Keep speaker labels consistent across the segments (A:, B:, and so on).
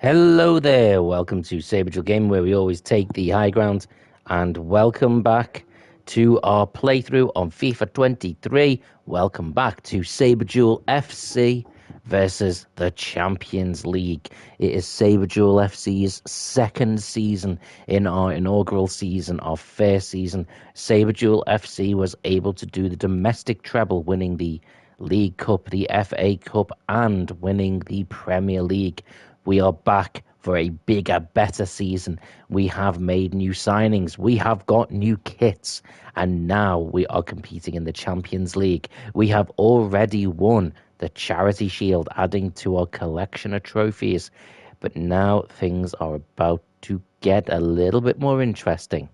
A: Hello there, welcome to Saberduel Game, where we always take the high ground, and welcome back to our playthrough on FIFA 23. Welcome back to Saberduel FC versus the Champions League. It is Saberduel FC's second season in our inaugural season, our first season. Saberduel FC was able to do the domestic treble, winning the League Cup, the FA Cup, and winning the Premier League. We are back for a bigger, better season. We have made new signings. We have got new kits. And now we are competing in the Champions League. We have already won the Charity Shield, adding to our collection of trophies. But now things are about to get a little bit more interesting.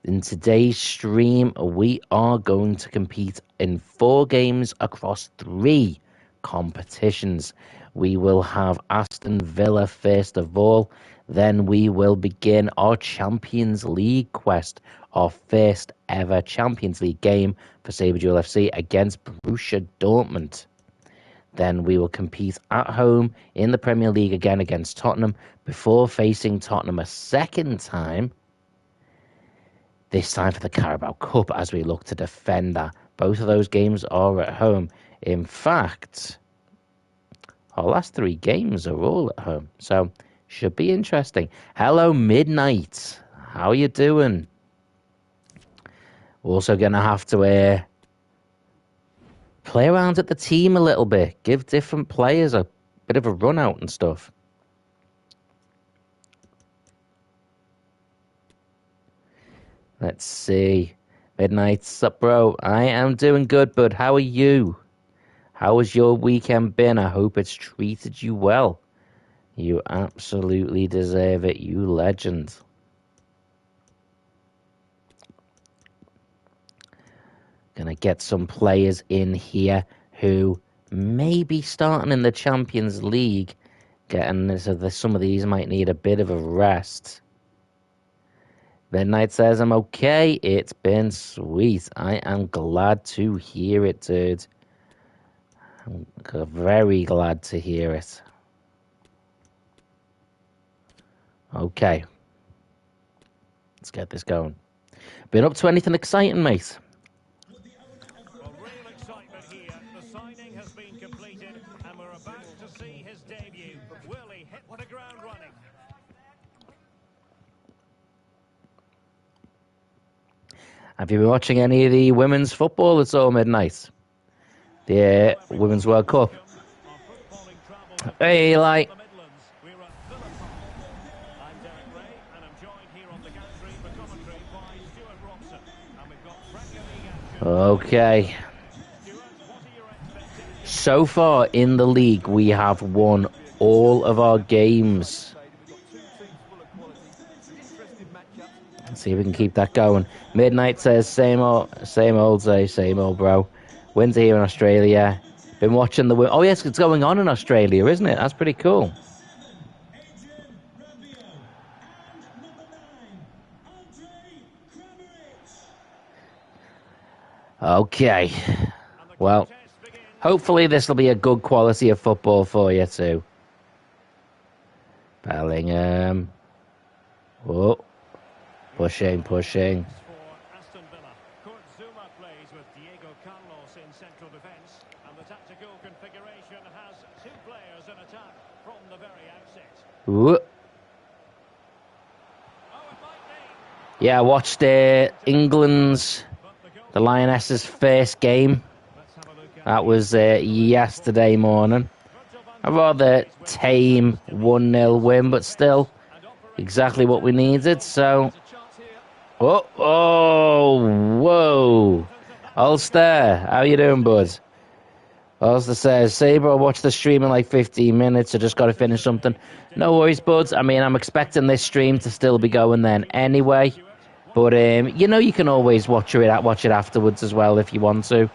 A: In today's stream, we are going to compete in 4 games across 3 competitions. We will have Aston Villa first of all, then we will begin our Champions League quest, our first ever Champions League game for Saberduel FC against Borussia Dortmund. Then we will compete at home in the Premier League again against Tottenham before facing Tottenham a second time, this time for the Carabao Cup as we look to defend that. Both of those games are at home. In fact, our last 3 games are all at home, so should be interesting. Hello, Midnight. How you doing? We're also going to have to play around at the team a little bit, give different players a bit of a run out and stuff. Let's see. Midnight, sup, bro? I am doing good, bud. How are you? How has your weekend been? I hope it's treated you well. You absolutely deserve it, you legend. Gonna get some players in here who may be starting in the Champions League. Some of these might need a bit of a rest. Midnight says, I'm okay. It's been sweet. I am glad to hear it, dude. I'm very glad to hear it. Okay. Let's get this going. Been up to anything exciting, mate?
B: Well, real excitement here. The signing has been completed, and we're about to see his debut. Will he hit the ground running?
A: Have you been watching any of the women's football at all, Midnight? The Women's World Cup. Hey, Eli. Okay. So far in the league, we have won all of our games. Let's see if we can keep that going. Midnight says, same old, same old, bro. Winter here in Australia. Been watching the... Oh, yes, it's going on in Australia, isn't it? That's pretty cool. Okay. Well, hopefully this will be a good quality of football for you too. Bellingham. Whoa. Pushing. Ooh. Yeah, I watched England's, the Lionesses' first game. That was yesterday morning. A rather tame 1-0 win, but still exactly what we needed. So, whoa. Ulster, how you doing, bud? Ulster says, Saber, I watched the stream in like 15 minutes. I just got to finish something. No worries, buds. I mean, I'm expecting this stream to still be going then anyway. But, you can always watch it afterwards as well if you want to.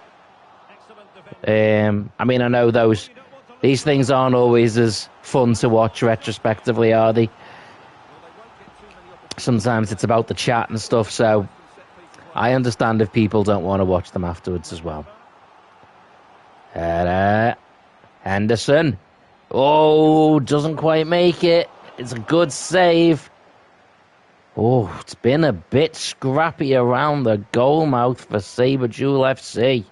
A: I mean, I know these things aren't always as fun to watch retrospectively, are they? Sometimes it's about the chat and stuff, so I understand if people don't want to watch them afterwards as well. Henderson. Oh, doesn't quite make it. It's a good save. Oh, it's been a bit scrappy around the goal mouth for Saberduel FC.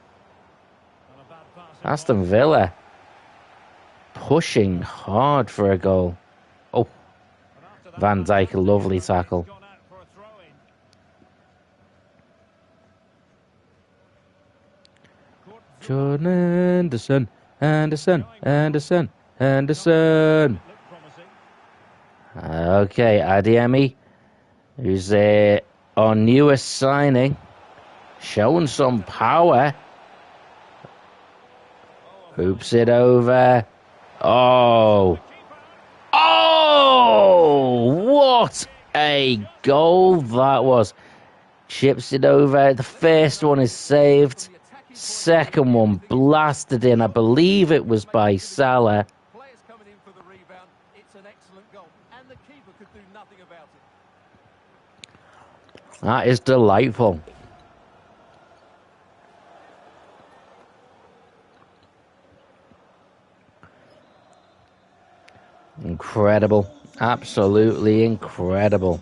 A: Aston Villa pushing hard for a goal. Oh, Van Dijk, a lovely tackle. Jordan Anderson. Okay, Adeyemi, who's our newest signing, showing some power. Hoops it over. Oh, what a goal that was. Chips it over. The first one is saved. Second one blasted in. I believe it was by Salah.
C: Players coming in for the rebound. It's an excellent goal, and the keeper could do nothing about it.
A: That is delightful. Incredible. Absolutely incredible.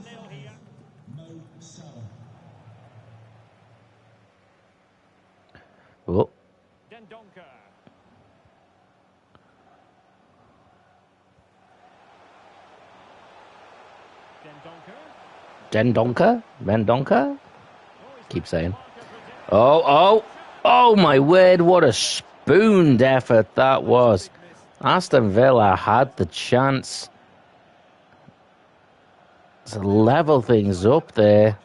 A: Oh. Mendonca? Keep saying. Oh, my word, what a spooned effort that was. Aston Villa had the chance to level things up there.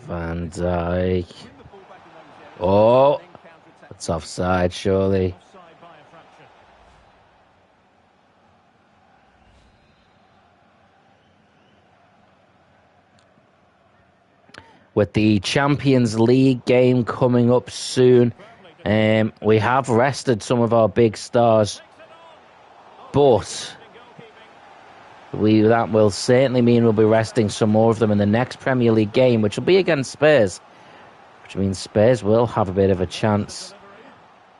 A: Van Dijk. Oh, it's offside, surely. With the Champions League game coming up soon, we have rested some of our big stars, but that will certainly mean we'll be resting some more of them in the next Premier League game, which will be against Spurs, which means Spurs will have a bit of a chance.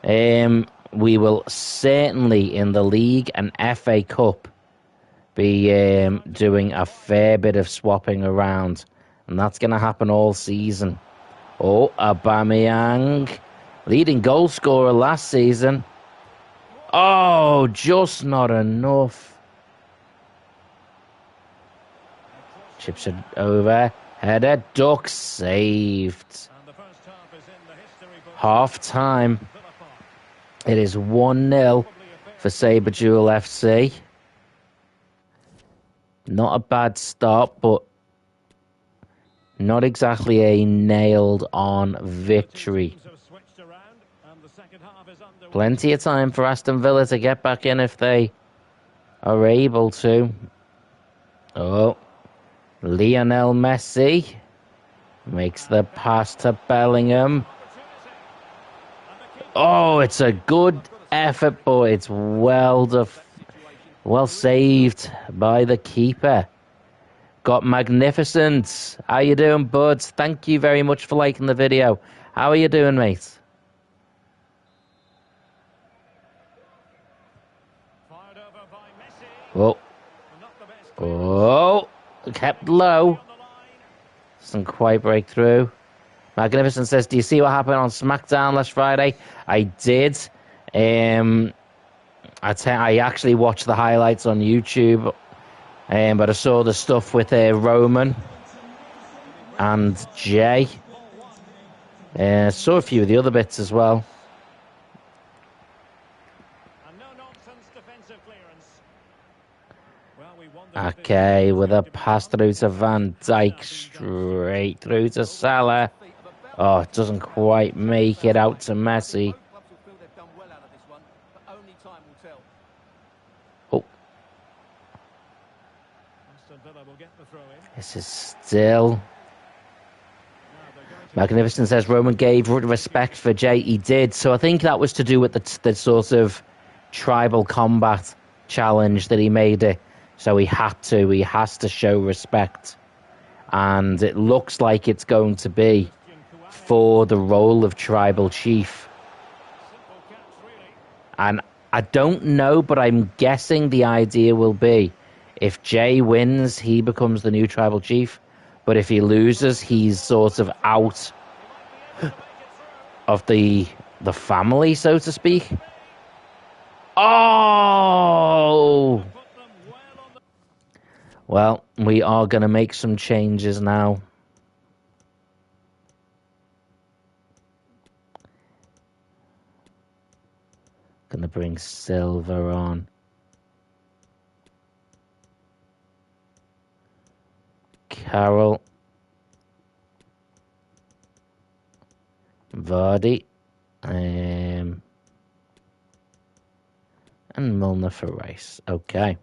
A: We will certainly in the League and FA Cup be doing a fair bit of swapping around, and that's going to happen all season. Oh, Aubameyang, leading goal scorer last season. Oh, just not enough. Chips it over. Header, duck, saved. Half time. It is 1-0 for Saberduel FC. Not a bad start, but not exactly a nailed-on victory. Plenty of time for Aston Villa to get back in if they are able to. Oh, Lionel Messi makes the pass to Bellingham. Oh, it's a good effort, but it's well saved by the keeper. Got Magnificent. How you doing, buds? Thank you very much for liking the video. How are you doing, mate? Oh, kept low. Doesn't quite break through. Magnificent says, do you see what happened on SmackDown last Friday? I did. I actually watched the highlights on YouTube, but I saw the stuff with Roman and Jay. Saw a few of the other bits as well. Okay, with a pass through to Van Dijk, straight through to Salah. Oh, it doesn't quite make it out to Messi. Oh. This is still... Magnificent says Roman gave respect for Jay. He did. So I think that was to do with the sort of tribal combat challenge that he made it. So he has to show respect. And it looks like it's going to be for the role of tribal chief. And I don't know, but I'm guessing the idea will be if Jay wins, he becomes the new tribal chief. But if he loses, he's sort of out of the family, so to speak. Oh! Well, we are going to make some changes now. Going to bring Silver on. Carroll. Vardy. And Milner for Rice. Okay.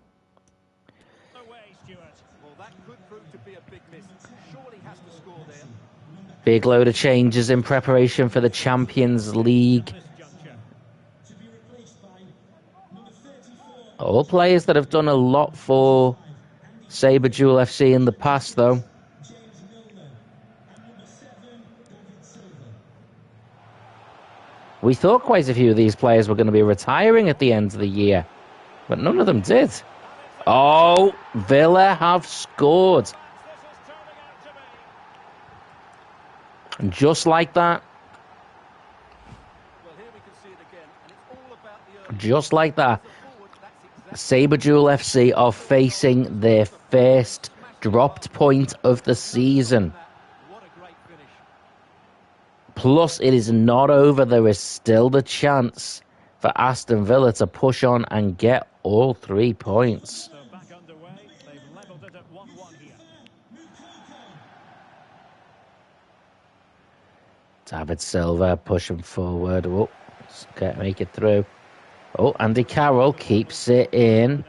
A: Big load of changes in preparation for the Champions League. All players that have done a lot for Saberduel FC in the past, though. We thought quite a few of these players were going to be retiring at the end of the year, but none of them did. Oh, Villa have scored. And just like that, Saberduel FC are facing their first dropped point of the season. Plus, it is not over. There is still the chance for Aston Villa to push on and get all 3 points. David Silva pushing forward. Oh, make it through. Oh, Andy Carroll keeps it in.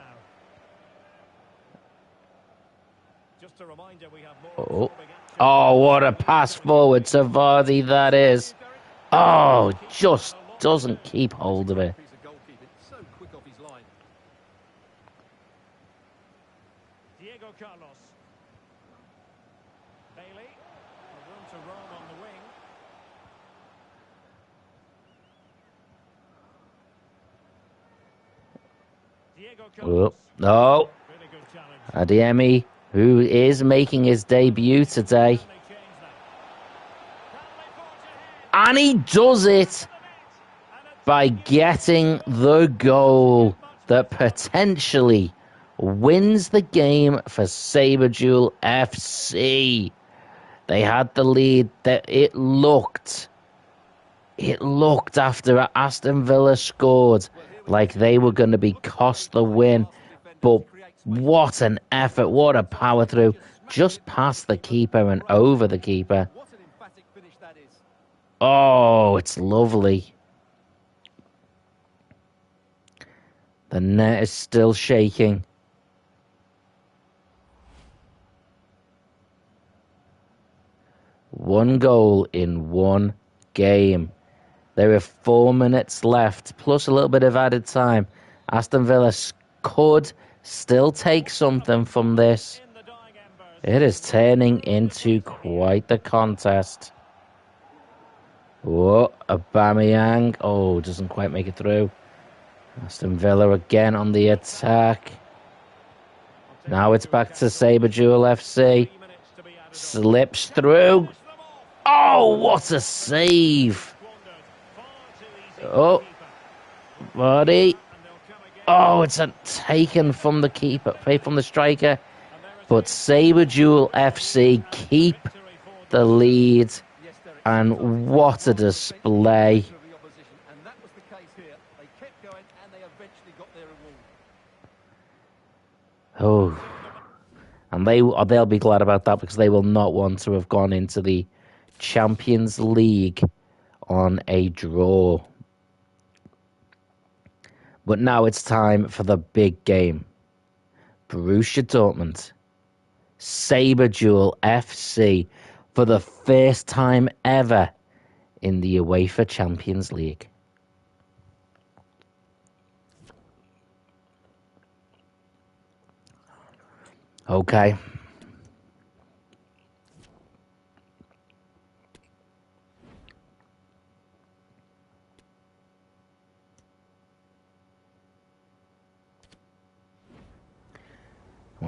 A: Oh, what a pass forward to Vardy that is. Oh, just doesn't keep hold of it.
B: Diego Carlos. Bailey. Room to roam on the wing. Diego Carlos.
A: No. Adeyemi, who is making his debut today. And he does it by getting the goal that potentially wins the game for Saberduel FC. They had the lead. That it looked after Aston Villa scored like they were going to be cost the win. But what an effort, what a power through. Just past the keeper and over the keeper. Oh, it's lovely. The net is still shaking. One goal in one game. There are 4 minutes left, plus a little bit of added time. Aston Villa could still take something from this. It is turning into quite the contest. Whoa, Aubameyang. Oh, doesn't quite make it through. Aston Villa again on the attack. Now it's back to Saberduel FC. Slips through. Oh, what a save. Oh, Vardy. Oh, it's taken from the keeper, from the striker. But Saberduel FC keep the lead. And what a display. Oh, and they'll be glad about that because they will not want to have gone into the Champions League on a draw. But now it's time for the big game. Borussia Dortmund, Saberduel FC for the first time ever in the UEFA Champions League. Okay.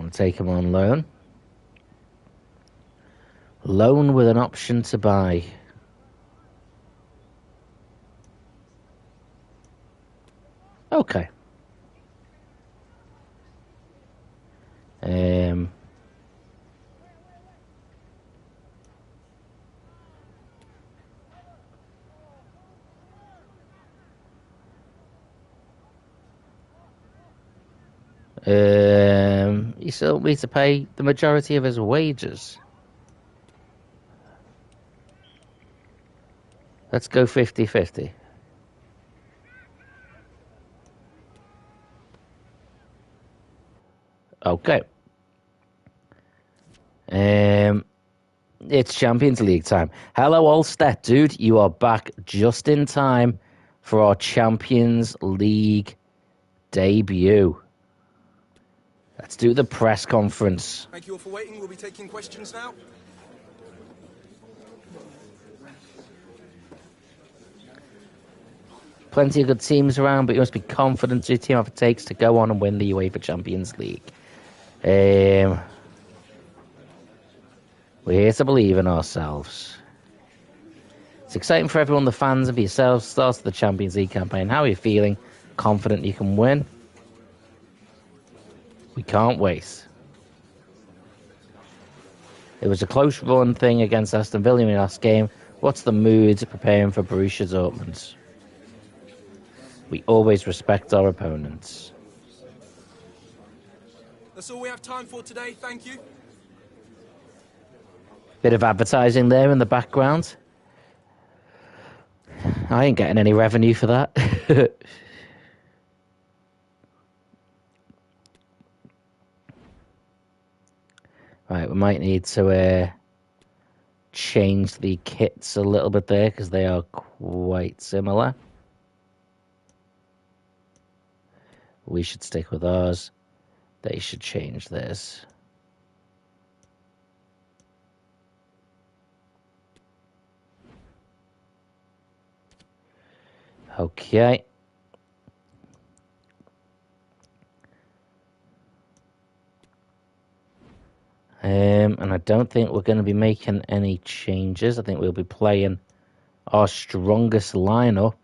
A: We'll take him on loan. Loan with an option to buy. Okay. He still needs to pay the majority of his wages. Let's go 50-50. Okay. It's Champions League time. Hello, Allstet, dude. You are back just in time for our Champions League debut. Let's do the press conference.
D: Thank you all for waiting. We'll be taking questions now.
A: Plenty of good teams around, but you must be confident your team have what it takes to go on and win the UEFA Champions League. We're here to believe in ourselves. It's exciting for everyone, the fans, and for yourselves. Start of the Champions League campaign. How are you feeling? Confident you can win? We can't wait. It was a close run thing against Aston Villa in the last game. What's the mood preparing for Borussia Dortmund? We always respect our opponents.
D: That's all we have time for today. Thank you.
A: Bit of advertising there in the background. I ain't getting any revenue for that. Right, we might need to change the kits a little bit there because they are quite similar. We should stick with ours. They should change this. Okay. And I don't think we're going to be making any changes. I think we'll be playing our strongest lineup.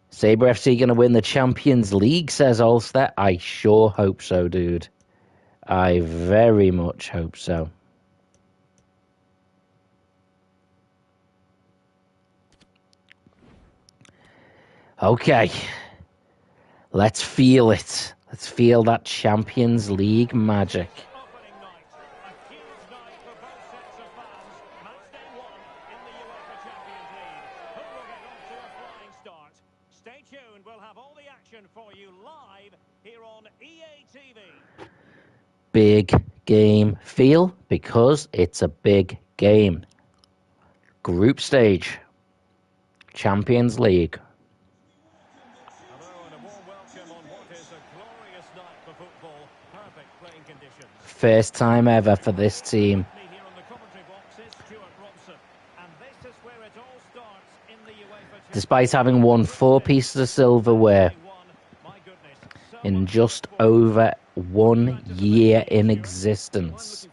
A: Saber FC going to win the Champions League, says Ulster. I sure hope so, dude. I very much hope so. Okay. Let's feel it. Let's feel that Champions League magic.
B: Opening night, a huge night for both sets of fans. Match day 1 in the UEFA Champions League. Who will get off to a flying start? Stay tuned, we'll have all the action for you live here on EA TV.
A: Big game feel because it's a big game. Group stage. Champions League.
B: Hello and a warm welcome on what is a glorious night for football. Perfect playing conditions.
A: First time ever for this team.
B: Me here on the commentary box is Stuart Robson, and this is where it all starts in the UEFA.
A: Despite having won 4 pieces of silverware
B: My goodness, so
A: in just over 1 year in existence.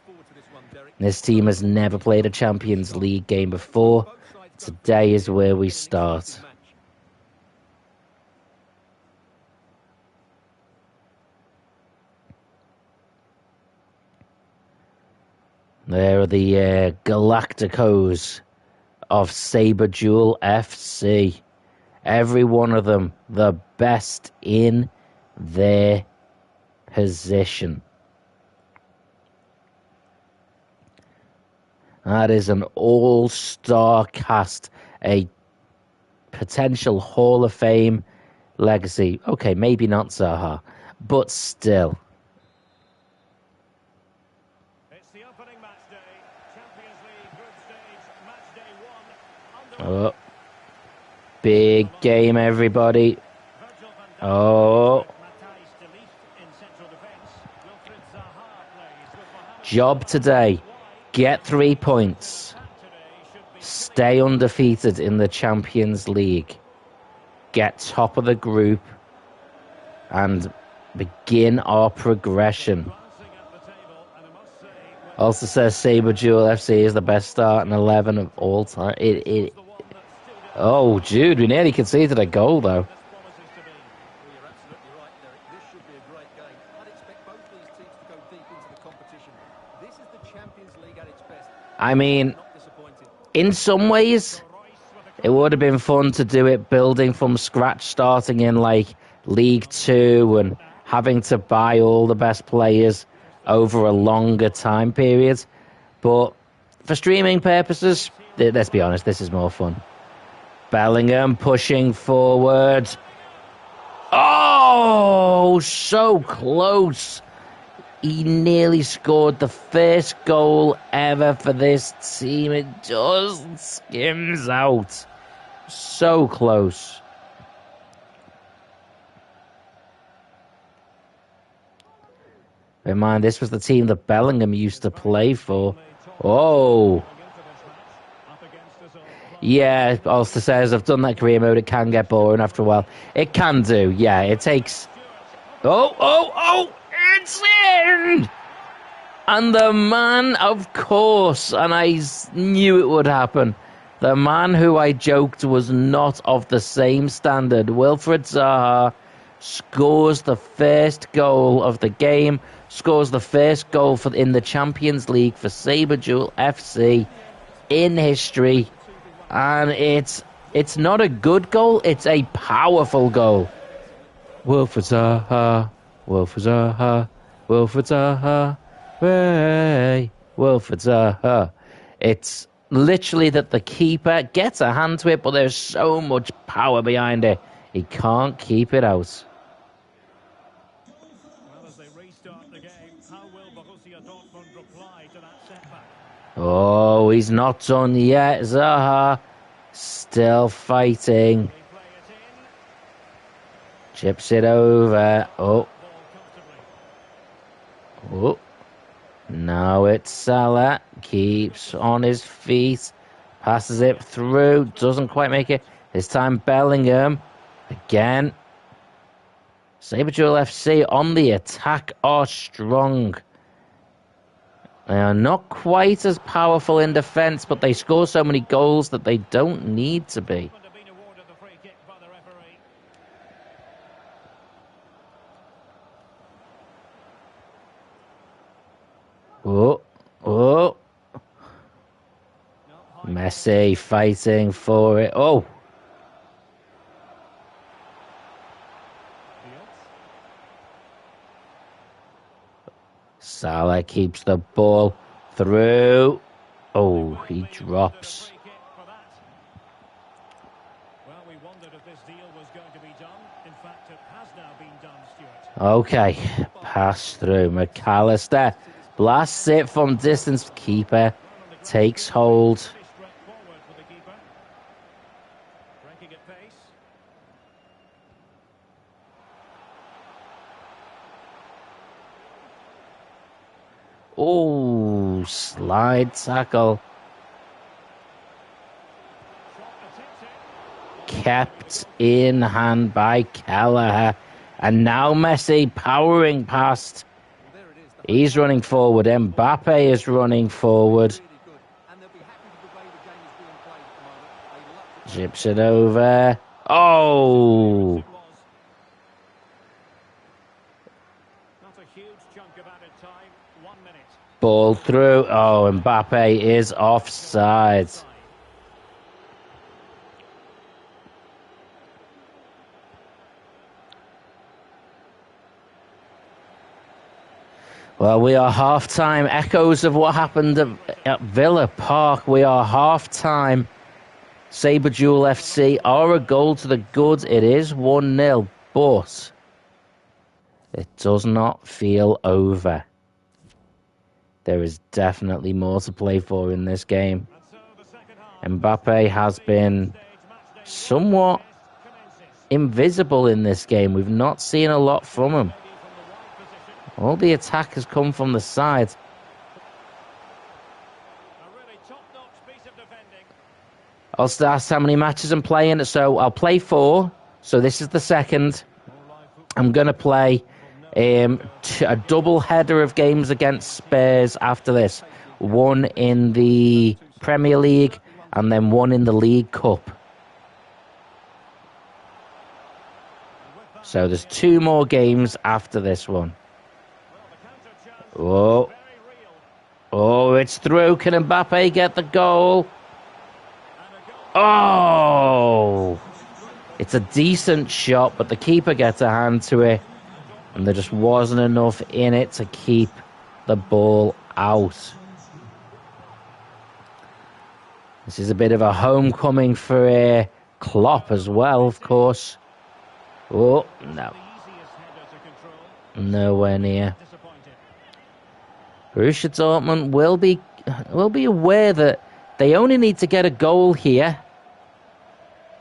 A: This team has never played a Champions League game before. Today is where we start. There are the Galacticos of Saberduel FC. Every one of them the best in their position. That is an all-star cast, a potential Hall of Fame legacy. Okay, maybe not Zaha, but still.
B: it's the opening match day. Champions League group stage, match day 1. Underway.
A: Oh, big game, everybody.
B: Virgil van Dijk.
A: Oh,
B: Matthijs de Ligt in central defence. Wilfried Zaha plays with Mohamed
A: job today. Get 3 points.
B: Salah today should be
A: Stay undefeated in the Champions League. Get top of the group and begin our progression.
B: glancing at the
A: Also says Saberduel FC is the best starting 11 of all time. Oh, Jude, we nearly conceded a goal, though.
C: Well, you're absolutely right, Derek. This should be a great game. I'd expect both these teams to go deep into the competition. This is the Champions League at its best.
A: I mean,
C: Not disappointing.
A: in some ways, it would have been fun to do it building from scratch, starting in, like, League Two and having to buy all the best players over a longer time period. But for streaming purposes, let's be honest, this is more fun. Bellingham pushing forward. Oh, so close. He nearly scored the first goal ever for this team. It just skims out. So close. Bear in mind, this was the team that Bellingham used to play for. Oh. Yeah, Ulster says, I've done that career mode. It can get boring after a while. It can do, yeah. It takes... Oh! It's in! And the man, of course, and I knew it would happen, the man who I joked was not of the same standard, Wilfried Zaha, scores the first goal of the game, scores the first goal in the Champions League for Saberduel FC in history. And it's not a good goal, it's a powerful goal. Wilfried Zaha, Wilfried Zaha, Wilfried Zaha, hey, Wilfried Zaha. It's literally that the keeper gets a hand to it, but there's so much power behind it, he can't keep it out.
B: Well, as they restart the game, how will Borussia Dortmund reply to that setback?
A: Oh, he's not done yet. Zaha still fighting.
B: They play it in.
A: Chips it over.
B: Ball comfortably.
A: Oh. Now it's Salah. Keeps on his feet. Passes it through. Doesn't quite make it. This time Bellingham. Again. Saberduel FC on the attack are strong. They are not quite as powerful in defence, but they score so many goals that they don't need to be.
B: Would have been awarded the free kick by the referee.
A: Oh. Messi fighting for it. Oh. Salah keeps the ball through. Oh, he drops.
B: Well, we wondered if this deal was going to be done. In fact, it has now been done, Stuart.
A: Okay, pass through. McAllister blasts it from distance. Keeper takes hold.
B: Straightforward for the keeper. Breaking at pace.
A: Oh, slide tackle. Kept in hand by Kelleher. And now Messi powering past. He's running forward. Mbappe is running forward. Chips it over. Oh!
B: Not a huge chunk of added time. 1 minute.
A: Ball through. Oh, Mbappe is offside. Well, we are half-time. Echoes of what happened at Villa Park. We are half-time. Saberduel FC are a goal to the good. It is 1-0, but it does not feel over. There is definitely more to play for in this game. Mbappe has been somewhat invisible in this game. We've not seen a lot from him. All the attack has come from the side.
B: A really top-notch piece of defending.
A: I'll start how many matches I'm playing. So I'll play 4. So this is the second. I'm going to play A double header of games against Spurs after this. One in the Premier League and then one in the League Cup. So there's 2 more games after this one. Oh, it's through. Can Mbappe get the goal? Oh, it's a decent shot, but the keeper gets a hand to it. And there just wasn't enough in it to keep the ball out. This is a bit of a homecoming for Klopp as well, of course. Oh, no. Nowhere near. Borussia Dortmund will be aware that they only need to get a goal here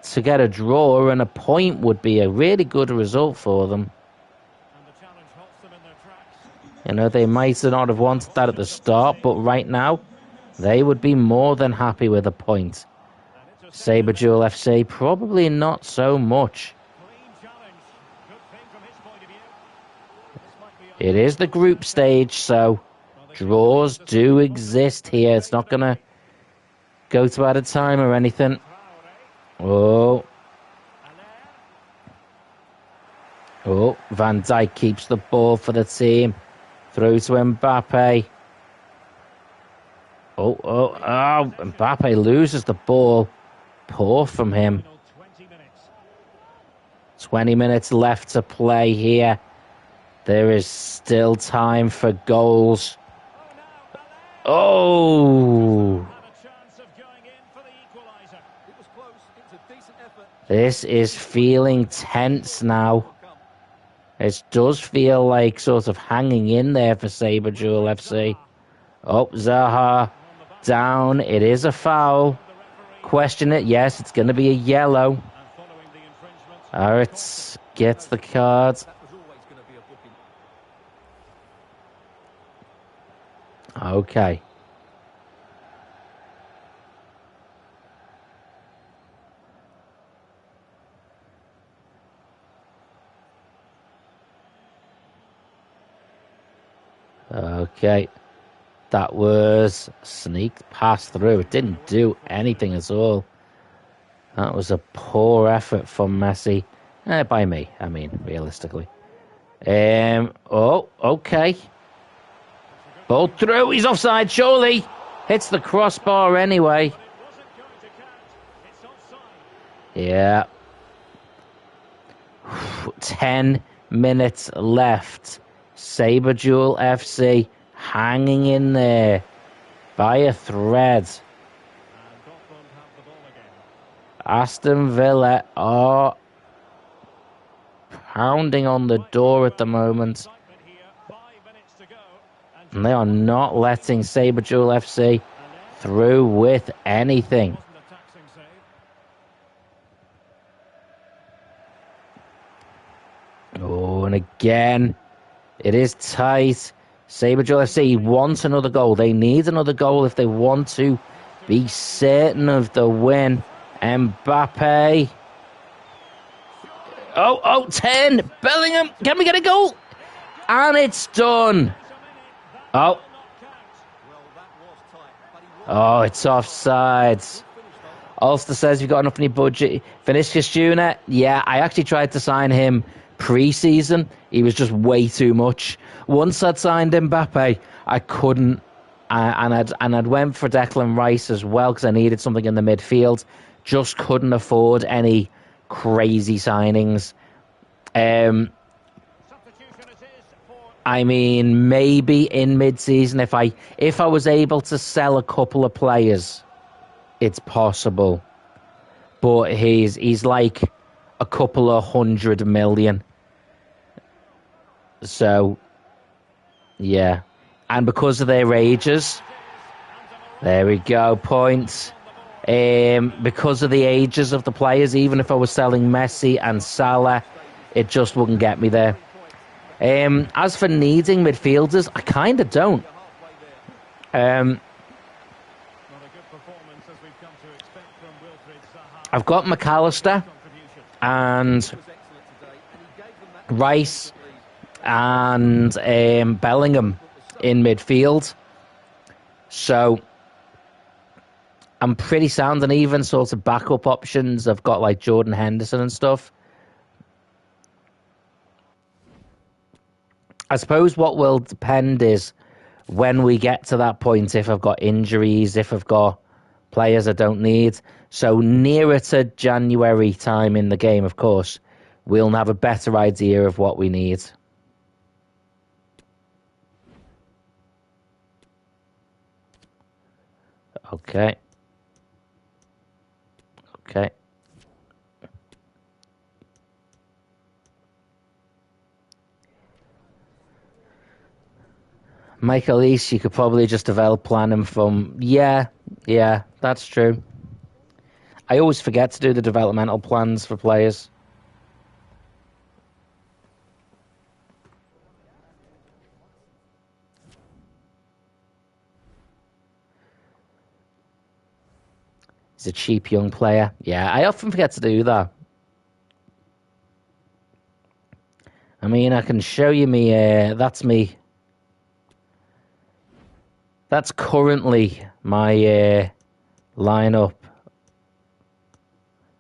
A: to get a draw, and a point would be a really good result for them. You know, they might not have wanted that at the start, but right now, they would be more than happy with a point. Saberduel FC, probably not so much. It is the group stage, so draws do exist here. It's not going to go to added time or anything. Oh, Van Dijk keeps the ball for the team. Through to Mbappe. Mbappe loses the ball. Poor from him. 20 minutes left to play here. There is still time for goals. Oh! This is feeling tense now. It does feel like sort of hanging in there for Saberduel FC. Oh, Zaha down. It is a foul. Question it. Yes, it's going to be a yellow. Aritz gets the card. Okay. Okay. That was sneaked past through. It didn't do anything at all. That was a poor effort from Messi. By me, I mean, realistically. Okay. Ball through. He's offside, surely. Hits the crossbar anyway. Yeah. 10 minutes left. Saberduel FC hanging in there by a thread. Aston Villa are pounding on the door at the moment. And they are not letting Saberduel FC through with anything. Oh, and again, it is tight. Saberduel FC wants another goal. They need another goal if they want to be certain of the win. Mbappe. 10. Bellingham. Can we get a goal? And it's done. It's offsides. Ulster says you've got enough in your budget. Vinicius Jr. Yeah, I actually tried to sign him pre-season. He was just way too much. Once I'd signed Mbappe, I couldn't. I'd went for Declan Rice as well because I needed something in the midfield. Just couldn't afford any crazy signings. I mean, maybe in mid-season, if I was able to sell a couple of players, it's possible. But he's like a couple of 100 million. So, yeah. And because of their ages, there we go, points. Because of the ages of the players, even if I was selling Messi and Salah, it just wouldn't get me there. As for needing midfielders, I kind of don't. I've got McAllister and Rice and Bellingham in midfield. So I'm pretty sound, and even sort of backup options. I've got like Jordan Henderson and stuff. I suppose what will depend is when we get to that point, if I've got injuries, if I've got players I don't need. So nearer to January time in the game, of course, we'll have a better idea of what we need. Okay. Okay. Michael East, you could probably just develop plan him from... Yeah, that's true. I always forget to do the developmental plans for players. He's a cheap young player. Yeah, I often forget to do that. I mean, I can show you me... that's me. That's currently my lineup.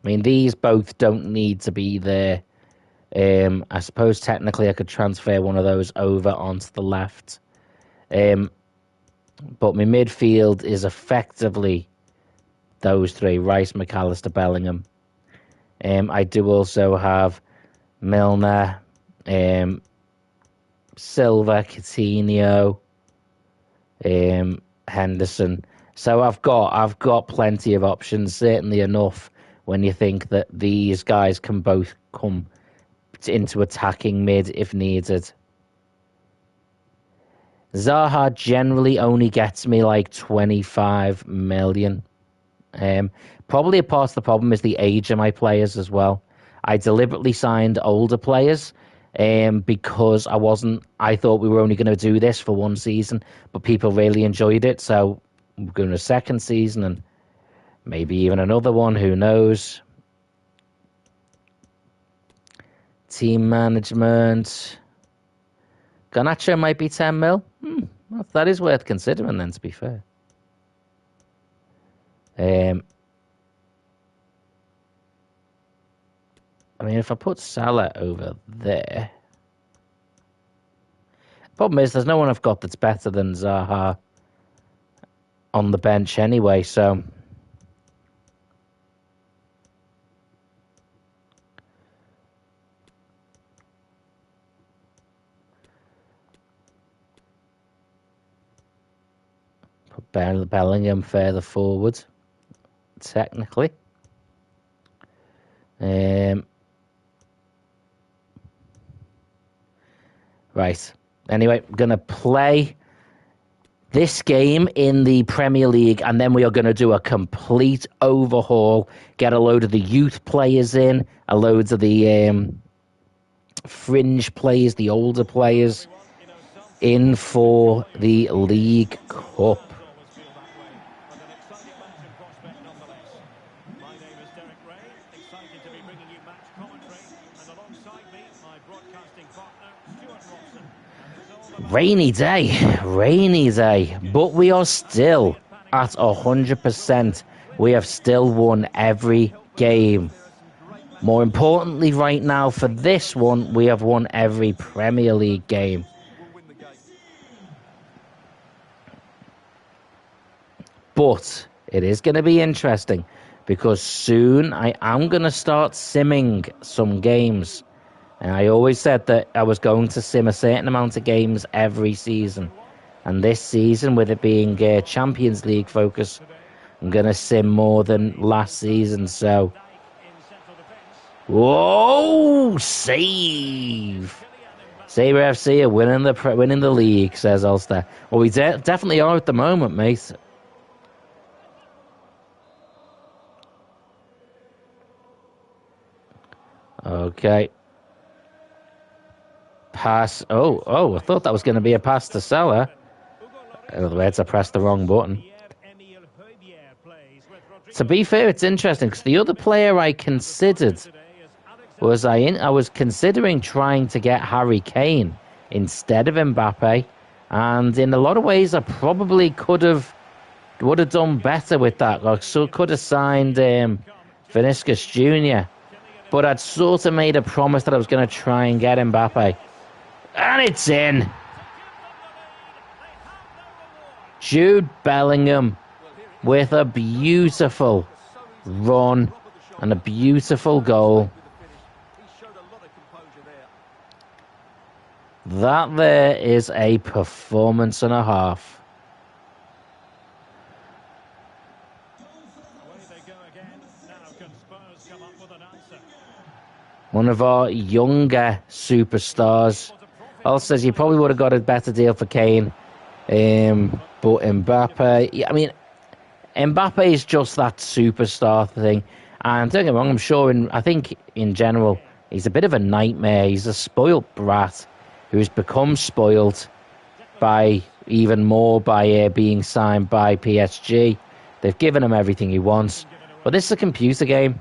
A: I mean, these both don't need to be there. I suppose technically I could transfer one of those over onto the left. But my midfield is effectively those three: Rice, McAllister, Bellingham. I do also have Milner, Silva, Coutinho, Henderson. So I've got plenty of options, certainly enough when you think that these guys can both come into attacking mid if needed. Zaha generally only gets me like 25 million. Probably a part of the problem is the age of my players as well. I deliberately signed older players because I thought we were only going to do this for one season, but people really enjoyed it. So we're going to a second season and maybe even another one, who knows. Team management. Garnacho might be 10 mil. Well, that is worth considering then, to be fair. I mean, if I put Salah over there... Problem is, there's no one I've got that's better than Zaha on the bench anyway, so... Put Bellingham further forward, technically. Right. Anyway, I'm going to play this game in the Premier League, and then we are going to do a complete overhaul, get a load of the youth players in, a load of the fringe players, the older players, in for the League Cup. Rainy day, but we are still at 100%. We have still won every game. More importantly, right now for this one, we have won every Premier League game. But it is going to be interesting because soon I am going to start simming some games. And I always said that I was going to sim a certain amount of games every season. And this season, with it being Champions League focus, I'm going to sim more than last season. So, whoa, save! Saber FC are winning the league, says Ulster. Well, we definitely are at the moment, mate. Okay. Pass. Oh, I thought that was going to be a pass to Salah. Otherwise, I pressed the wrong button. To be fair, it's interesting because the other player I considered was I was considering trying to get Harry Kane instead of Mbappe. And in a lot of ways, I probably would have done better with that. Like, so could have signed Vinicius Jr. But I'd sort of made a promise that I was going to try and get Mbappe. And it's in. Jude Bellingham with a beautiful run and a beautiful goal. That there is a performance and a half. One of our younger superstars. Al says you probably would have got a better deal for Kane. But Mbappe, I mean, Mbappe is just that superstar thing. And don't get me wrong, I'm sure, I think in general, he's a bit of a nightmare. He's a spoilt brat who's become spoiled by even more by being signed by PSG. They've given him everything he wants. But this is a computer game.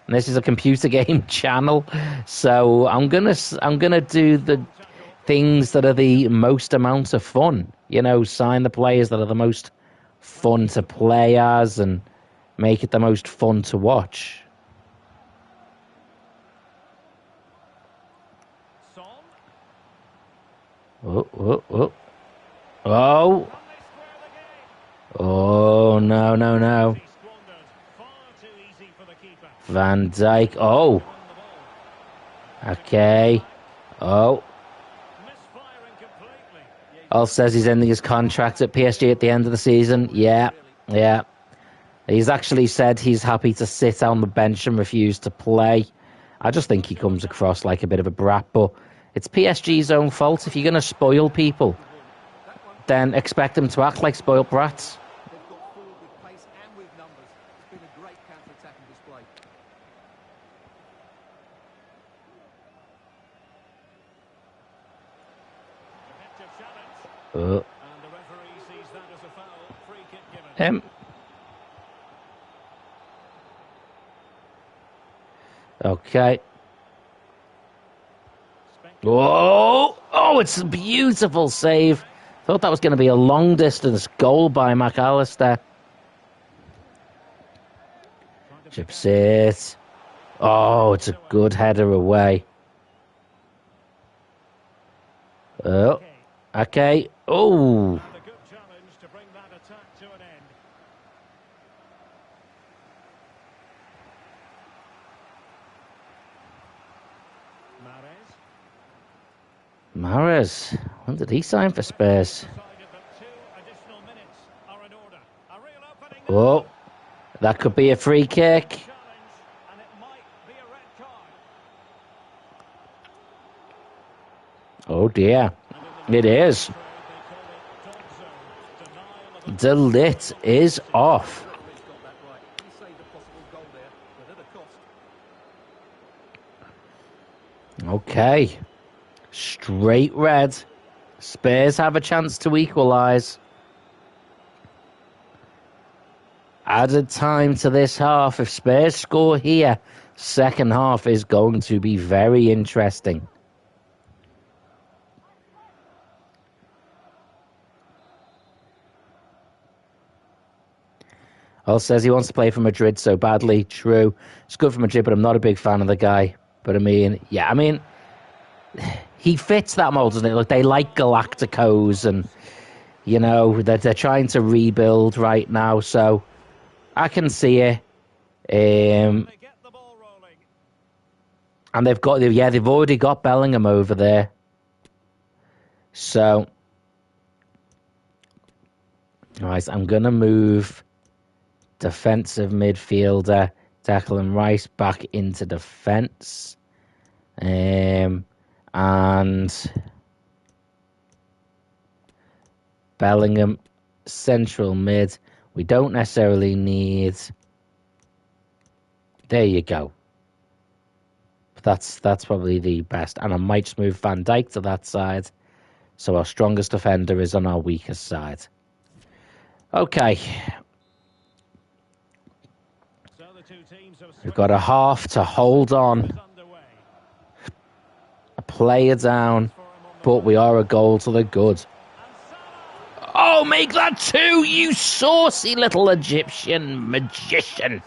A: And this is a computer game channel. So I'm gonna do the things that are the most amount of fun. You know, sign the players that are the most fun to play as and make it the most fun to watch. Oh. Oh, no. Van Dijk. Oh. Okay. Oh. Al says he's ending his contract at PSG at the end of the season. Yeah. He's actually said he's happy to sit on the bench and refuse to play. I just think he comes across like a bit of a brat, but it's PSG's own fault. If you're going to spoil people, then expect them to act like spoiled brats.
C: They've got forward with pace and with numbers. It's been a great counter-attacking display.
B: And the referee sees that as a foul. Free kick given.
A: Okay. Oh, it's a beautiful save. Thought that was going to be a long-distance goal by McAllister. Chips it. Oh, it's a good header away. Oh, okay. Oh.
B: And a good challenge to bring that attack to an end.
A: Mahrez. When did he sign for Spurs? Oh, that could be a free kick. Oh dear, it is. The lit is off. Okay. Straight red. Spurs have a chance to equalise. Added time to this half. If Spurs score here, second half is going to be very interesting. Al says he wants to play for Madrid so badly. True. It's good for Madrid, but I'm not a big fan of the guy. But I mean, he fits that mold, doesn't it? Like, they like Galacticos and, you know, they're trying to rebuild right now, so I can see it. And they've already got Bellingham over there. So, right, I'm going to move defensive midfielder Declan Rice back into defence. And Bellingham central mid. We don't necessarily need. There you go. That's probably the best. And I might just move Van Dijk to that side. So our strongest defender is on our weakest side. Okay. We've got a half to hold on. A player down. but we are a goal to the good. Oh, make that 2, you saucy little Egyptian magician.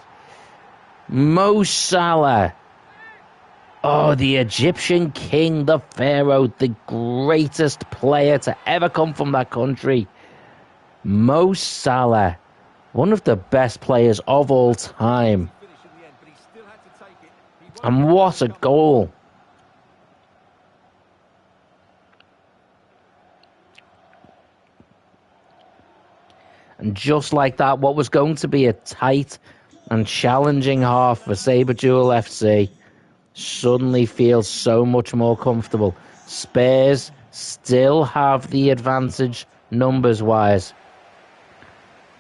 A: Mo Salah. Oh, the Egyptian king, the pharaoh, the greatest player to ever come from that country. Mo Salah, one of the best players of all time. And what a goal. And just like that, what was going to be a tight and challenging half for Saberduel FC suddenly feels so much more comfortable. Spurs still have the advantage numbers-wise,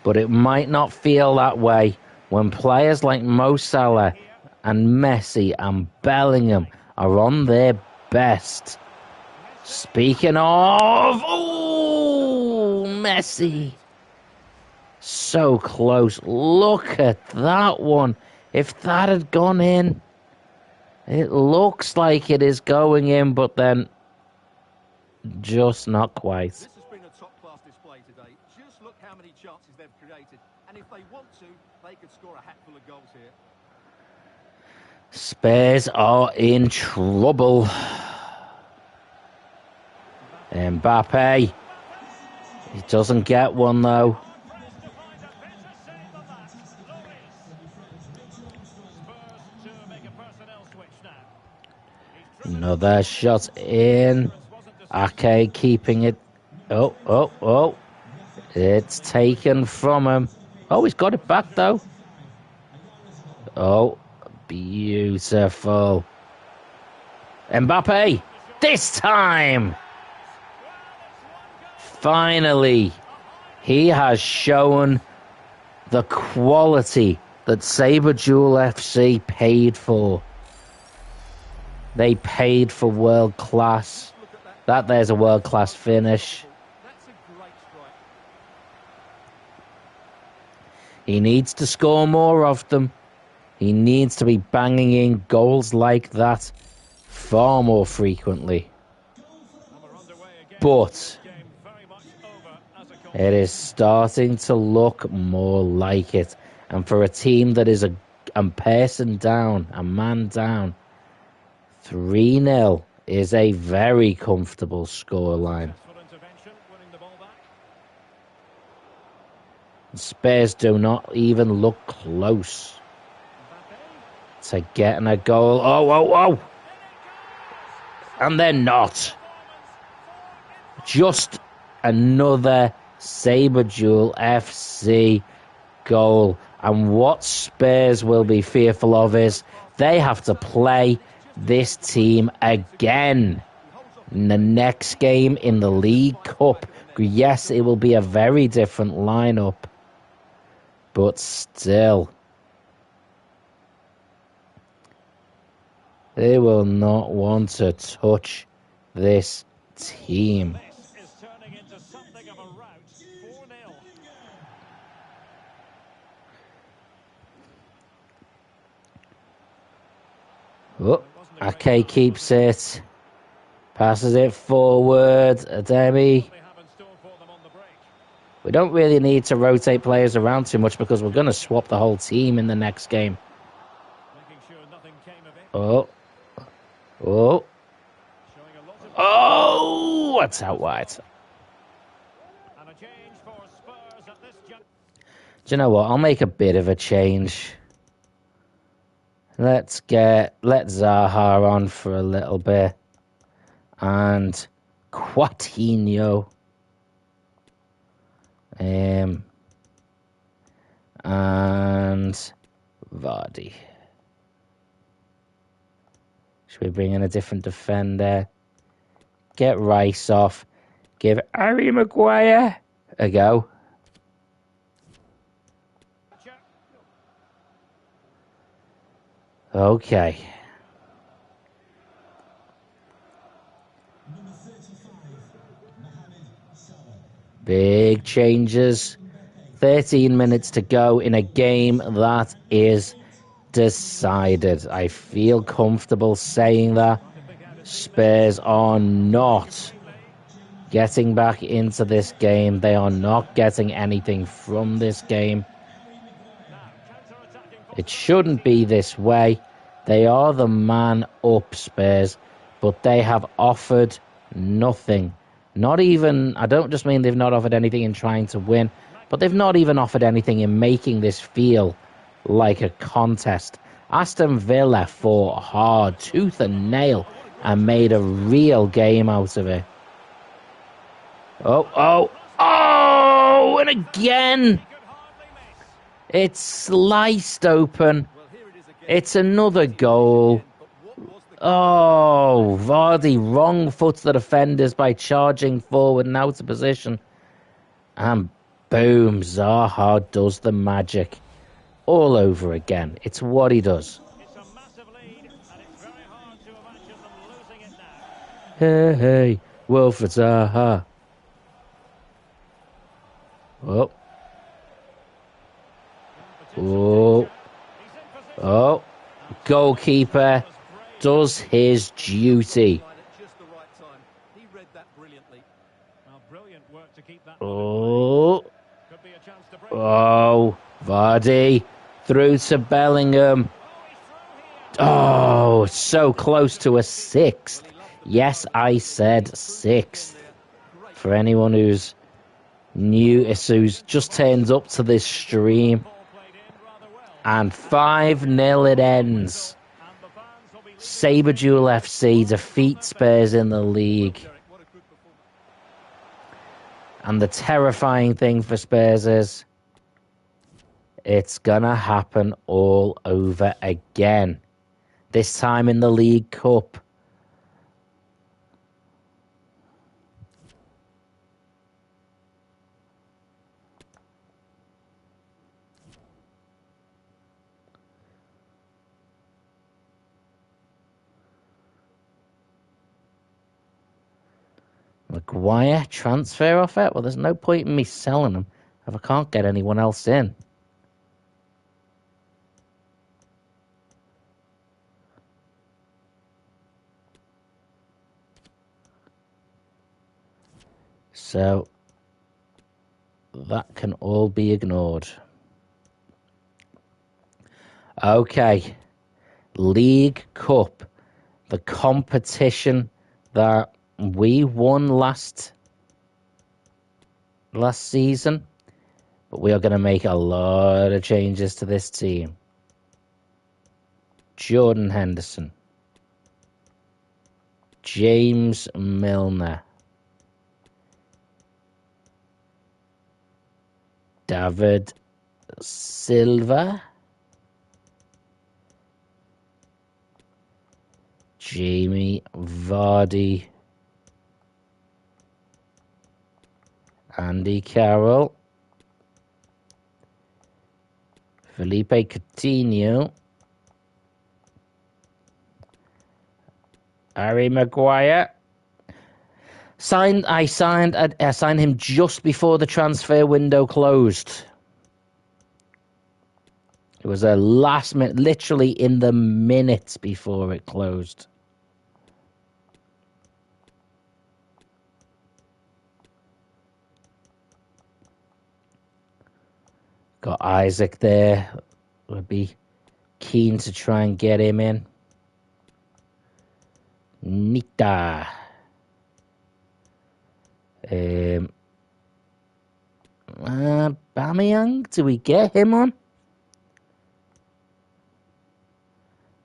A: but it might not feel that way when players like Mo Salah and Messi and Bellingham are on their best. Speaking of... Oh, Messi. So close. Look at that one. If that had gone in, it looks like it is going in, but then just not quite.
C: This has been a top-class display today. Just look how many chances they've created. And if they want to, they could score a hatful of goals here.
A: Spurs are in trouble. Mbappe. He doesn't get one, though. Another shot in. Ake keeping it. Oh. It's taken from him. Oh, he's got it back, though. Oh, beautiful. Mbappe. This time. Finally. He has shown the quality that Saberduel FC paid for. They paid for world class. There's a world class finish. He needs to score more of them. He needs to be banging in goals like that far more frequently. But it is starting to look more like it. And for a team that is a person down, a man down, 3-0 is a very comfortable scoreline. Spurs do not even look close to getting a goal. Oh. And they're not. Just another Saberduel FC goal. And what Spurs will be fearful of is they have to play this team again in the next game in the League Cup. Yes, it will be a very different lineup, but still, they will not want to touch this team.
B: This is turning into something of a rout. 4-0.
A: Oh, Ake keeps it. Passes it forward. Ademi. We don't really need to rotate players around too much because we're going to swap the whole team in the next game. Oh. What's out wide? Do you know what? I'll make a bit of a change. Let Zaha on for a little bit. And Coutinho. And Vardy. Should we bring in a different defender? Get Rice off. Give Harry Maguire a go. Okay. Big changes. 13 minutes to go in a game that is decided. I feel comfortable saying that. Spurs are not getting back into this game. They are not getting anything from this game. It shouldn't be this way. They are the man up, Spurs, but they have offered nothing. Not even, I don't just mean they've not offered anything in trying to win, but they've not even offered anything in making this feel like a contest. Aston Villa fought hard, tooth and nail, and made a real game out of it. Oh, and again! It's sliced open. It's another goal. Oh, Vardy wrong foots the defenders by charging forward and out of position. And boom, Zaha does the magic all over again. It's what he does.
B: It's a massive lead, and it's very hard to imagine them losing it now.
A: Hey, Wilfred Zaha. Oh, goalkeeper does his duty. Oh, Vardy through to Bellingham. Oh, so close to a sixth. Yes, I said sixth. For anyone who's new, who's just turned up to this stream. And 5-0 it ends. Saberduel FC defeat Spurs in the league. And the terrifying thing for Spurs is it's gonna happen all over again. This time in the League Cup. Maguire transfer offer? Well, there's no point in me selling him if I can't get anyone else in. So that can all be ignored. Okay. League Cup. The competition that we won last season, but we are going to make a lot of changes to this team. Jordan Henderson, James Milner, David Silva, Jamie Vardy, Andy Carroll, Felipe Coutinho, Harry Maguire. I signed him just before the transfer window closed. It was a last minute, literally in the minutes before it closed. Got Isaac there. Would be keen to try and get him in. Nita. Bamiyang, do we get him on?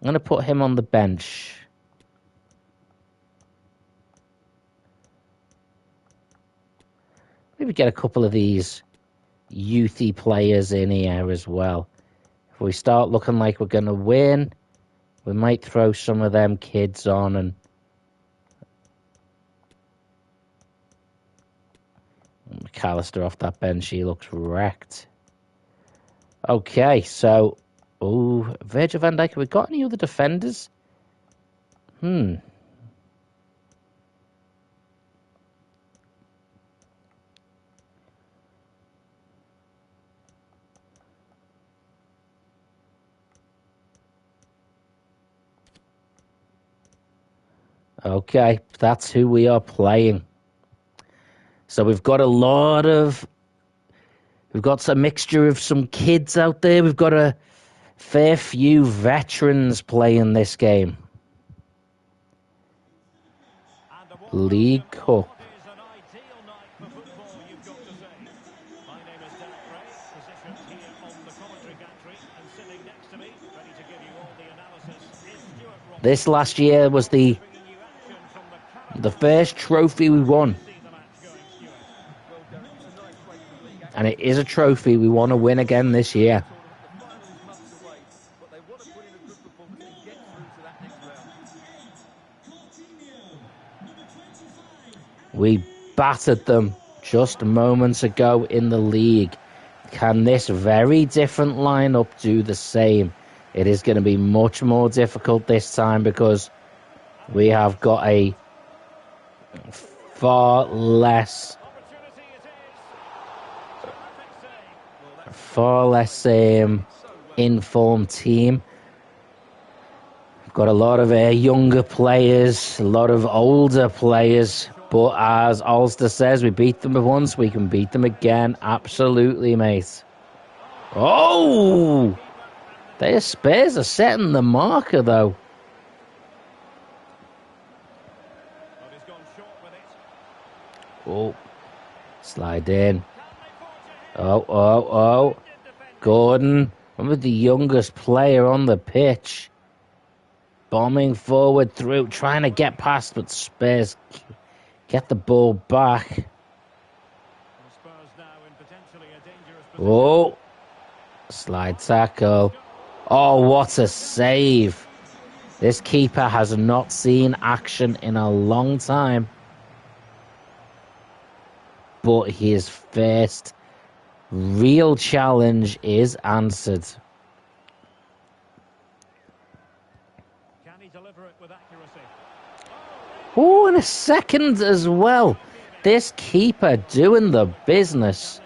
A: I'm going to put him on the bench. Maybe get a couple of these youthy players in here as well. If we start looking like we're going to win, we might throw some of them kids on and McAllister off that bench. He looks wrecked. Okay, so Virgil van Dijk. Have we got any other defenders? Okay, that's who we are playing. So we've got a mixture of some kids out there. We've got a fair few veterans playing this game. League Cup. This last year was the first trophy we won. And it is a trophy we want to win again this year. We battered them just moments ago in the league. Can this very different lineup do the same? It is going to be much more difficult this time because we have got a far less informed team. We've got a lot of younger players, a lot of older players, but as Ulster says, we beat them once, we can beat them again. Absolutely, mate. Oh! Their Spurs are setting the marker, though. Oh, slide in. Oh. Gordon, remember the youngest player on the pitch. Bombing forward through, trying to get past, but Spurs get the ball back. Oh, slide tackle. Oh, what a save. This keeper has not seen action in a long time. But his first real challenge is answered.
B: Can he deliver it with accuracy?
A: Oh, and a second as well. This keeper doing the business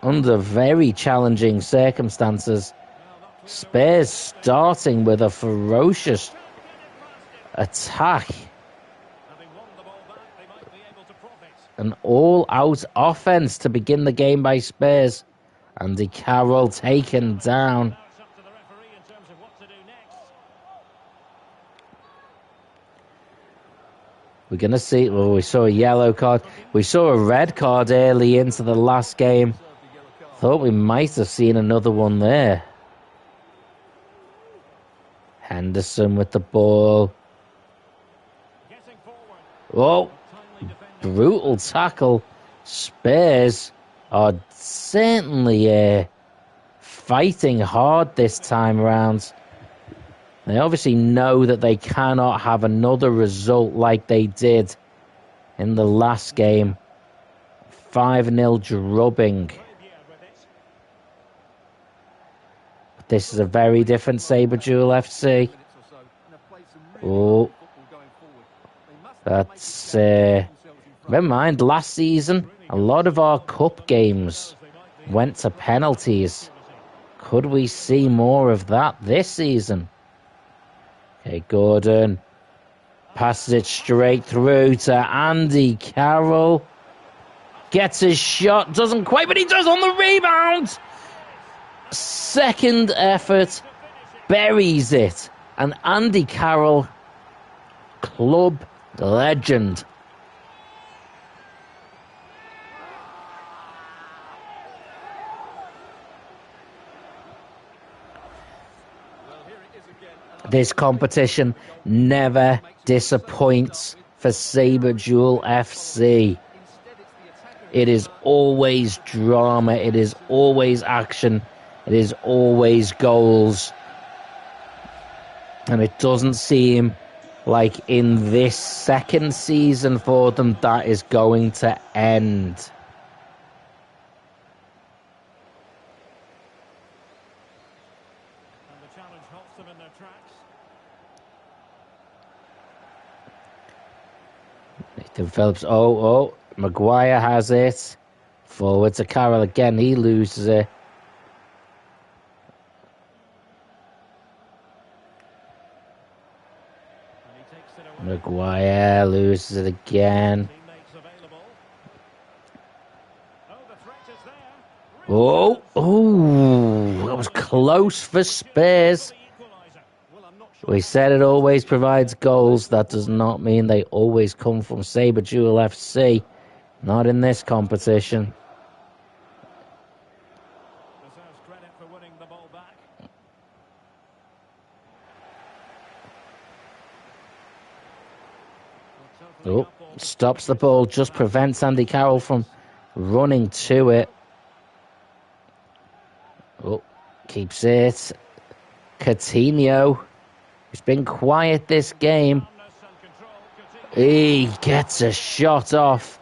A: under very challenging circumstances. Spurs starting with a ferocious attack. An all-out offense to begin the game by Spurs. Andy Carroll taken down. We're going to see... Well, we saw a yellow card. We saw a red card early into the last game. Thought we might have seen another one there. Henderson with the ball. Oh, brutal tackle. Spurs are certainly fighting hard this time around. They obviously know that they cannot have another result like they did in the last game. 5-0 drubbing. But this is a very different Saberduel FC. Oh, that's... Never mind, last season, a lot of our cup games went to penalties. Could we see more of that this season? Okay, Gordon passes it straight through to Andy Carroll. Gets his shot, doesn't quite, but he does on the rebound. Second effort, buries it. And Andy Carroll, club legend. This competition never disappoints for Saberduel FC. It is always drama, it is always action, it is always goals. And it doesn't seem like in this second season for them that is going to end. Nathan Phillips, Maguire has it. Forward to Carroll again, he loses it. Maguire loses it again. Oh, that was close for Spurs. We said it always provides goals. That does not mean they always come from Saberduel FC. Not in this competition.
B: Deserves credit for winning the ball back.
A: Oh, stops the ball, just prevents Andy Carroll from running to it. Oh, keeps it. Coutinho, who's been quiet this game. He gets a shot off.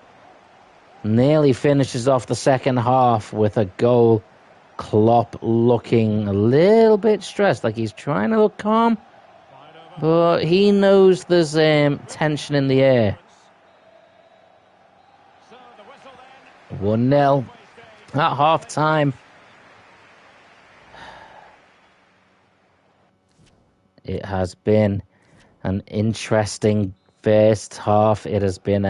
A: Nearly finishes off the second half with a goal. Klopp looking a little bit stressed, like he's trying to look calm. But he knows there's tension in the air. 1-0 at half-time. It has been an interesting first half. It has been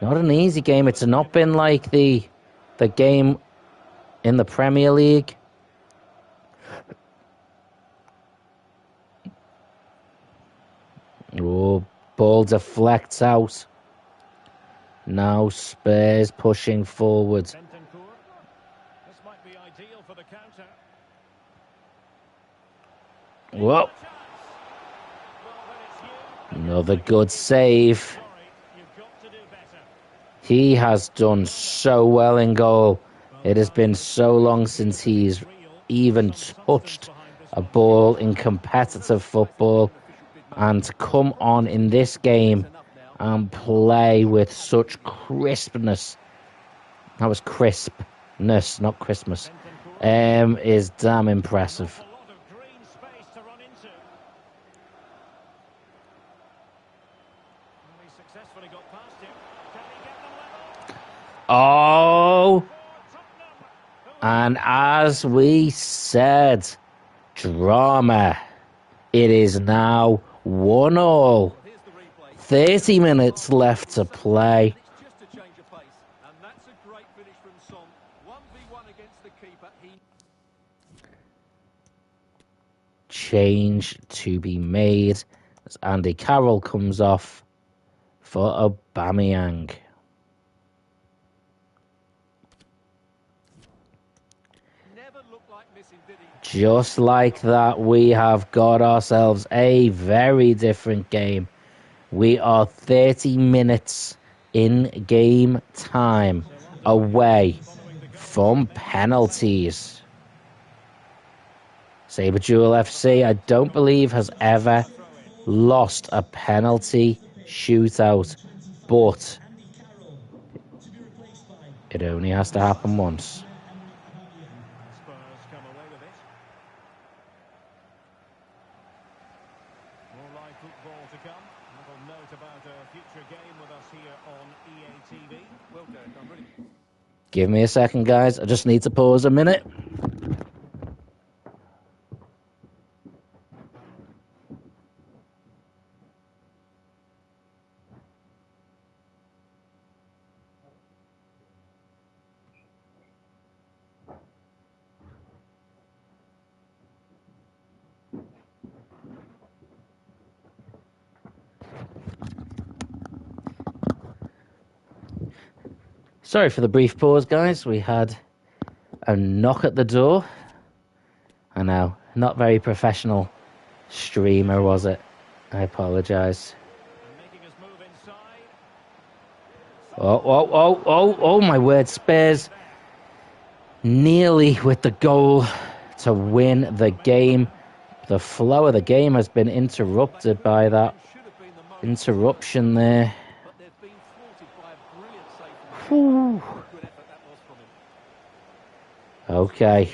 A: not an easy game. It's not been like the game in the Premier League. Oh, ball deflects out. Now Spurs pushing forward.
B: This might be ideal for the counter.
A: Whoa. Another good save. He has done so well in goal. It has been so long since he's even touched a ball in competitive football. And to come on in this game and play with such crispness. That was crispness, not Christmas. Is damn impressive. Oh, and as we said, drama. It is now 1-1. 30 minutes left to play. Change to be made as Andy Carroll comes off for Aubameyang. Just like that, we have got ourselves a very different game. We are 30 minutes in game time away from penalties. Saberduel FC, I don't believe, has ever lost a penalty shootout, but it only has to happen once. Give me a second, guys. I just need to pause a minute. Sorry for the brief pause, guys. We had a knock at the door. I know, not very professional streamer, was it? I apologise. Oh, my word. Spurs nearly with the goal to win the game. The flow of the game has been interrupted by that interruption there. Whew. Okay.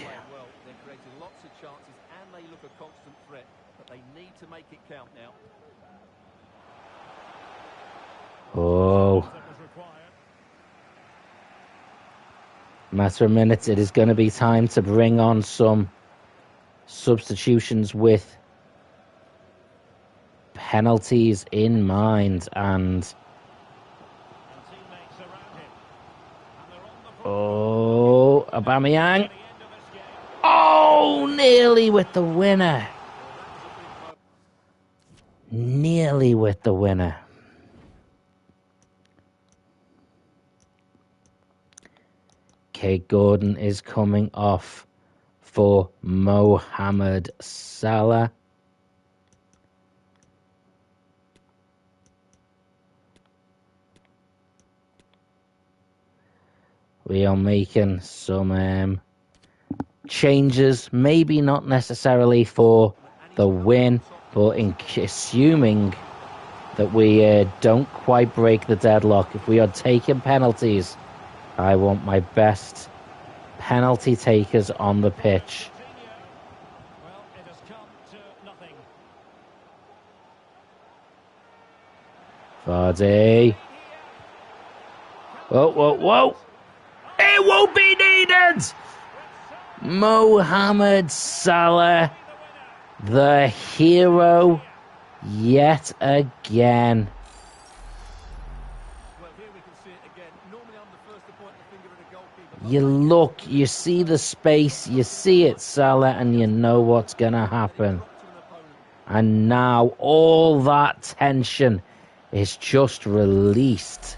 A: Oh. Matter of minutes, it is going to be time to bring on some substitutions with penalties in mind. And oh, Aubameyang. Oh, nearly with the winner. Nearly with the winner. Kate Gordon is coming off for Mohamed Salah. We are making some changes, maybe not necessarily for the win, but assuming that we don't quite break the deadlock. If we are taking penalties, I want my best penalty takers on the pitch.
B: Well, it has come to nothing.
A: Vardy. Whoa, whoa, whoa. It won't be needed! Mohamed Salah, the hero, yet again.
C: Well, here we can see it again. Normally I'm the first to point the finger at a goalkeeper.
A: You look, you see the space, you see it, Salah, and you know what's going to happen. And now all that tension is just released.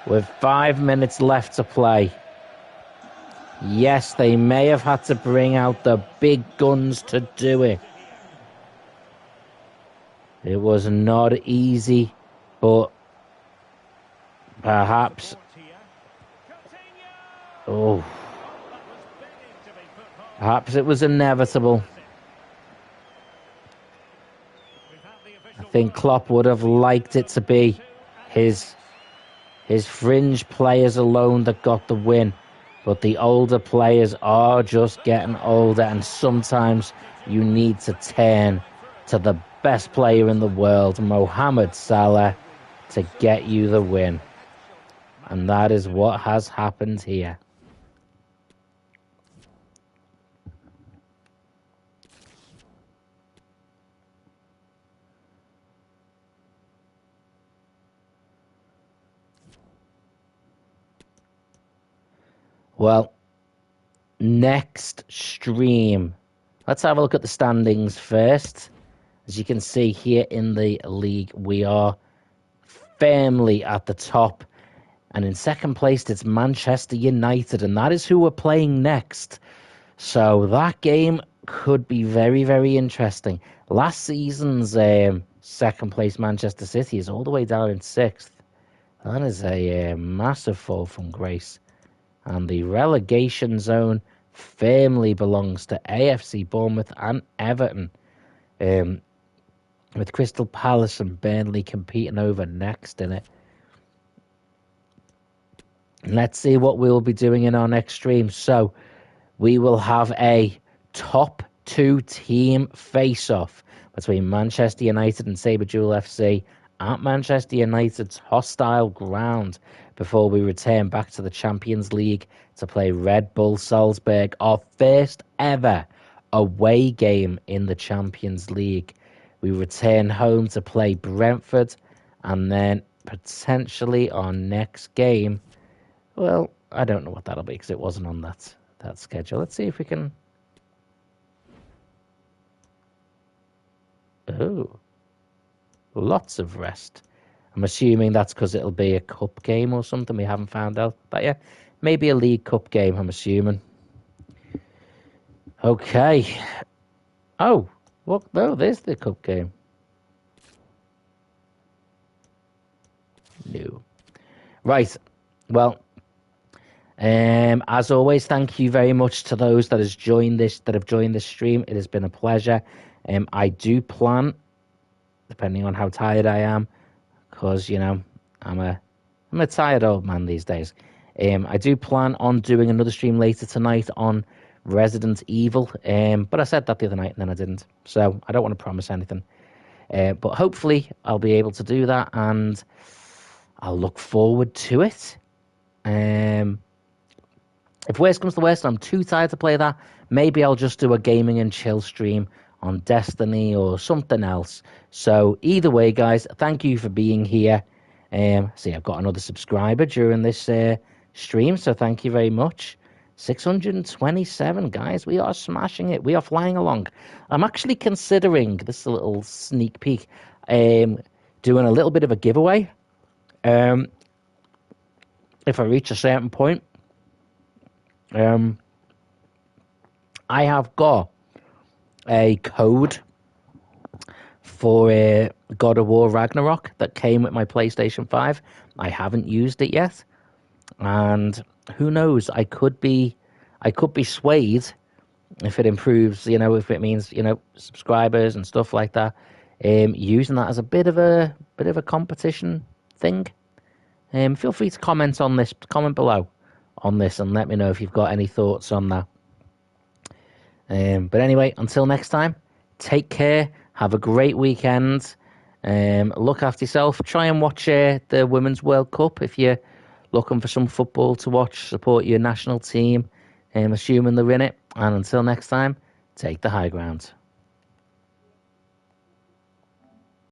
A: With 5 minutes left to play. Yes, they may have had to bring out the big guns to do it. It was not easy, but perhaps... Oh. Perhaps it was inevitable. I think Klopp would have liked it to be his fringe players alone that got the win. But the older players are just getting older, and sometimes you need to turn to the best player in the world, Mohamed Salah, to get you the win. And that is what has happened here. Well, next stream. Let's have a look at the standings first. As you can see here in the league, we are firmly at the top. And in second place, it's Manchester United. And that is who we're playing next. So that game could be very, very interesting. Last season's second place Manchester City is all the way down in sixth. That is a massive fall from grace. And the relegation zone firmly belongs to AFC Bournemouth and Everton. With Crystal Palace and Burnley competing over next in it. Let's see what we'll be doing in our next stream. So, we will have a top 2 team face-off between Manchester United and Saberduel FC at Manchester United's hostile ground before we return back to the Champions League to play Red Bull Salzburg, our first ever away game in the Champions League. We return home to play Brentford, and then potentially our next game, well, I don't know what that'll be because it wasn't on that schedule. Let's see if we can... Oh, lots of rest. I'm assuming that's because it'll be a cup game or something. We haven't found out that yet. Maybe a League Cup game, I'm assuming. Okay. Oh, look, no, there's the cup game. No. Right. Well, as always, thank you very much to those that have joined this stream. It has been a pleasure. I do plan, depending on how tired I am, because I'm a tired old man these days. I do plan on doing another stream later tonight on Resident Evil, but I said that the other night and then I didn't, so I don't want to promise anything. But hopefully I'll be able to do that, and I'll look forward to it. If worst comes to worst, I'm too tired to play that, maybe I'll just do a gaming and chill stream on Destiny or something else. So either way, guys, thank you for being here. See, I've got another subscriber during this stream, so thank you very much. 627, guys. We are smashing it. We are flying along. I'm actually considering, this is a little sneak peek, doing a little bit of a giveaway. If I reach a certain point, I have got a code for God of War Ragnarok that came with my PlayStation 5. I haven't used it yet. And who knows, I could be swayed if it improves, if it means, subscribers and stuff like that, using that as a bit of a competition thing. Feel free to comment below on this and let me know if you've got any thoughts on that. But anyway, until next time, take care, have a great weekend, look after yourself, try and watch the Women's World Cup if you're looking for some football to watch, support your national team, assuming they're in it. And until next time, take the high ground.